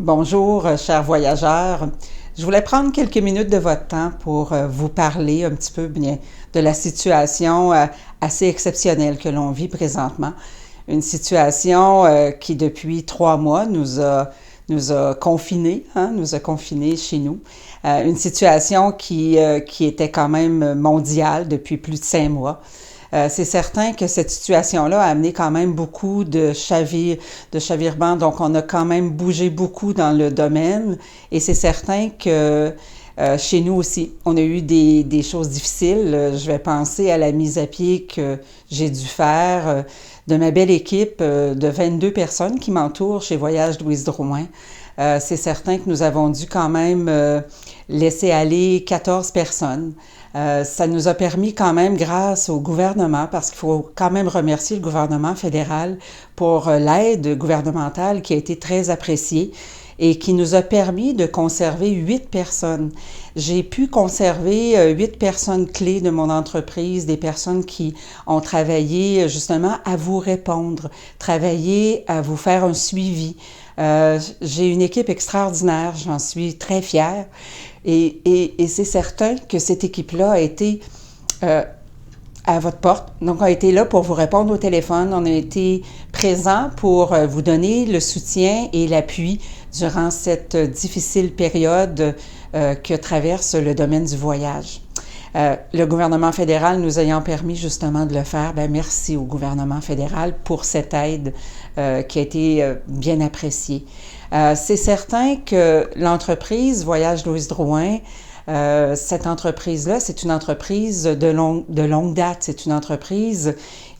Bonjour, chers voyageurs. Je voulais prendre quelques minutes de votre temps pour vous parler un petit peu bien de la situation assez exceptionnelle que l'on vit présentement. Une situation qui, depuis 3 mois, nous a confinés, nous a confinés chez nous. Une situation qui était quand même mondiale depuis plus de 5 mois. C'est certain que cette situation-là a amené quand même beaucoup de chavirements, donc on a quand même bougé beaucoup dans le domaine et c'est certain que chez nous aussi, on a eu des choses difficiles. Je vais penser à la mise à pied que j'ai dû faire de ma belle équipe de 22 personnes qui m'entourent chez Voyage Louise Drouin. C'est certain que nous avons dû quand même laisser aller 14 personnes. Ça nous a permis quand même, grâce au gouvernement, parce qu'il faut quand même remercier le gouvernement fédéral pour l'aide gouvernementale qui a été très appréciée et qui nous a permis de conserver 8 personnes. J'ai pu conserver 8 personnes clés de mon entreprise, des personnes qui ont travaillé justement à vous répondre, travaillé à vous faire un suivi. J'ai une équipe extraordinaire, j'en suis très fière et c'est certain que cette équipe-là a été à votre porte. Donc, on a été là pour vous répondre au téléphone. On a été présent pour vous donner le soutien et l'appui durant cette difficile période que traverse le domaine du voyage. Le gouvernement fédéral nous ayant permis justement de le faire, merci au gouvernement fédéral pour cette aide qui a été bien appréciée. C'est certain que l'entreprise Voyage Louise Drouin, cette entreprise-là, c'est une entreprise de longue date. C'est une entreprise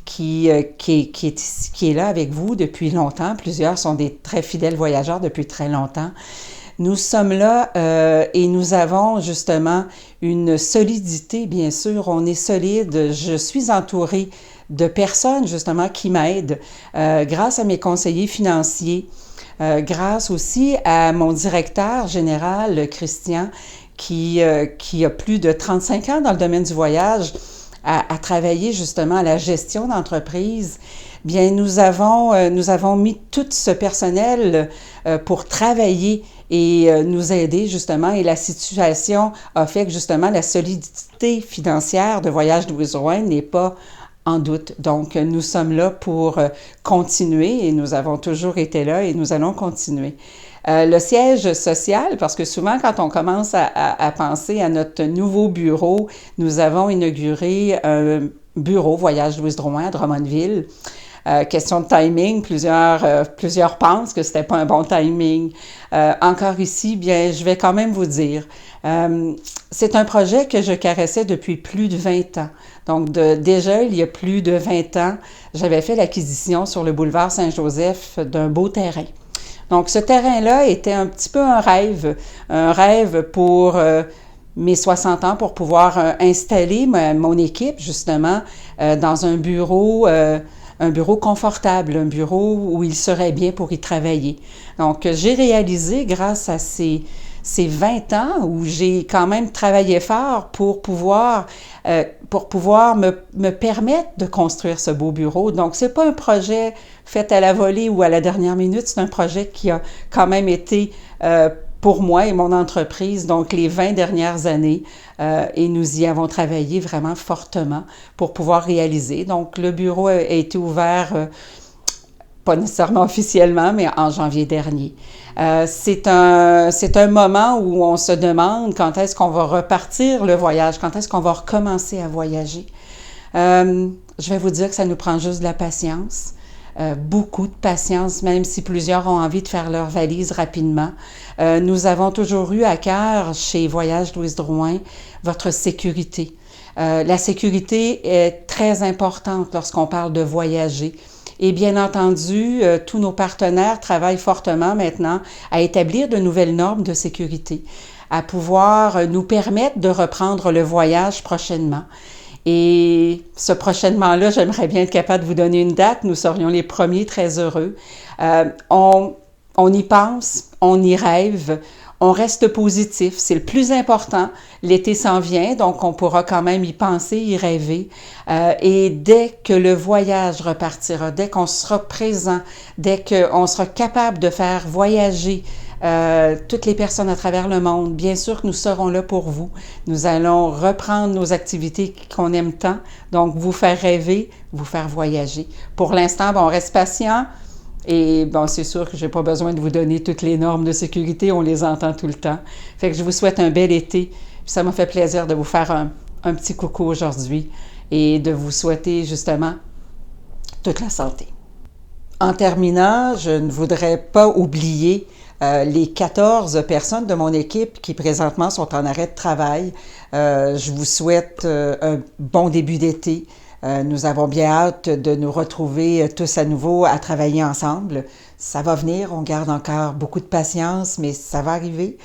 qui est là avec vous depuis longtemps. Plusieurs sont des très fidèles voyageurs depuis très longtemps. Nous sommes là et nous avons justement une solidité, bien sûr. On est solide. Je suis entourée de personnes justement qui m'aident grâce à mes conseillers financiers, grâce aussi à mon directeur général, Christian, qui a plus de 35 ans dans le domaine du voyage, à travailler justement à la gestion d'entreprise. Bien, nous avons mis tout ce personnel pour travailler et nous aider justement. Et la situation a fait que justement la solidité financière de Voyage Louise Drouin n'est pas en doute. Donc, nous sommes là pour continuer et nous avons toujours été là et nous allons continuer. Le siège social, parce que souvent, quand on commence à penser à notre nouveau bureau, nous avons inauguré un bureau Voyage Louise Drouin à Drummondville. Question de timing, plusieurs pensent que c'était pas un bon timing. Encore ici, bien, je vais quand même vous dire, c'est un projet que je caressais depuis plus de 20 ans. Donc, déjà, il y a plus de 20 ans, j'avais fait l'acquisition sur le boulevard Saint-Joseph d'un beau terrain. Donc, ce terrain-là était un petit peu un rêve pour mes 60 ans, pour pouvoir installer mon équipe, justement, dans un bureau confortable, un bureau où il serait bien pour y travailler. Donc, j'ai réalisé, grâce à ces 20 ans où j'ai quand même travaillé fort pour pouvoir me permettre de construire ce beau bureau. Donc, c'est pas un projet fait à la volée ou à la dernière minute, c'est un projet qui a quand même été pour moi et mon entreprise, donc les 20 dernières années, et nous y avons travaillé vraiment fortement pour pouvoir réaliser. Donc, le bureau a été ouvert, pas nécessairement officiellement, mais en janvier dernier. C'est un moment où on se demande quand est-ce qu'on va repartir le voyage, quand est-ce qu'on va recommencer à voyager. Je vais vous dire que ça nous prend juste de la patience. Beaucoup de patience, même si plusieurs ont envie de faire leur valise rapidement. Nous avons toujours eu à cœur, chez Voyage Louise Drouin, votre sécurité. La sécurité est très importante lorsqu'on parle de voyager. Et bien entendu, tous nos partenaires travaillent fortement maintenant à établir de nouvelles normes de sécurité, à pouvoir nous permettre de reprendre le voyage prochainement. Et ce prochainement-là, j'aimerais bien être capable de vous donner une date. Nous serions les premiers très heureux. On y pense, on y rêve, on reste positif. C'est le plus important. L'été s'en vient, donc on pourra quand même y penser, y rêver. Et dès que le voyage repartira, dès qu'on sera présent, dès qu'on sera capable de faire voyager toutes les personnes à travers le monde. Bien sûr que nous serons là pour vous. Nous allons reprendre nos activités qu'on aime tant, donc vous faire rêver, vous faire voyager. Pour l'instant, bon, on reste patient et bon, c'est sûr que je n'ai pas besoin de vous donner toutes les normes de sécurité, on les entend tout le temps. Fait que je vous souhaite un bel été. Puis ça m'a fait plaisir de vous faire un petit coucou aujourd'hui et de vous souhaiter justement toute la santé. En terminant, je ne voudrais pas oublier les 14 personnes de mon équipe qui présentement sont en arrêt de travail. Je vous souhaite un bon début d'été. Nous avons bien hâte de nous retrouver tous à nouveau à travailler ensemble. Ça va venir, on garde encore beaucoup de patience, mais ça va arriver.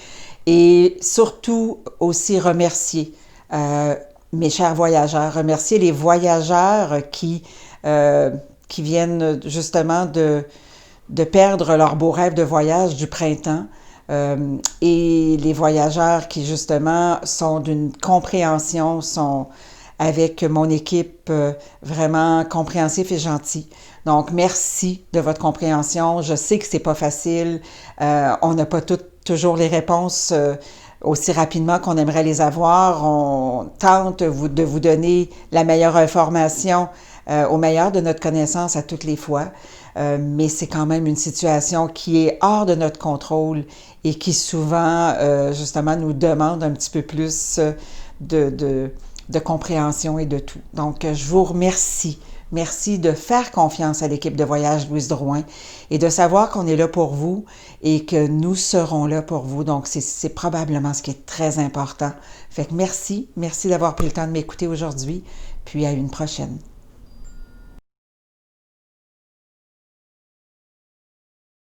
Et surtout aussi remercier mes chers voyageurs, remercier les voyageurs qui viennent justement de perdre leur beau rêve de voyage du printemps et les voyageurs qui justement sont d'une compréhension, sont avec mon équipe vraiment compréhensif et gentil. Donc, merci de votre compréhension. Je sais que c'est pas facile. On n'a pas toujours les réponses aussi rapidement qu'on aimerait les avoir. On tente de vous donner la meilleure information au meilleur de notre connaissance à toutes les fois. Mais c'est quand même une situation qui est hors de notre contrôle et qui souvent, justement, nous demande un petit peu plus de compréhension et de tout. Donc, je vous remercie. Merci de faire confiance à l'équipe de voyage Louise Drouin et de savoir qu'on est là pour vous et que nous serons là pour vous. Donc, c'est probablement ce qui est très important. Fait que merci d'avoir pris le temps de m'écouter aujourd'hui, puis à une prochaine.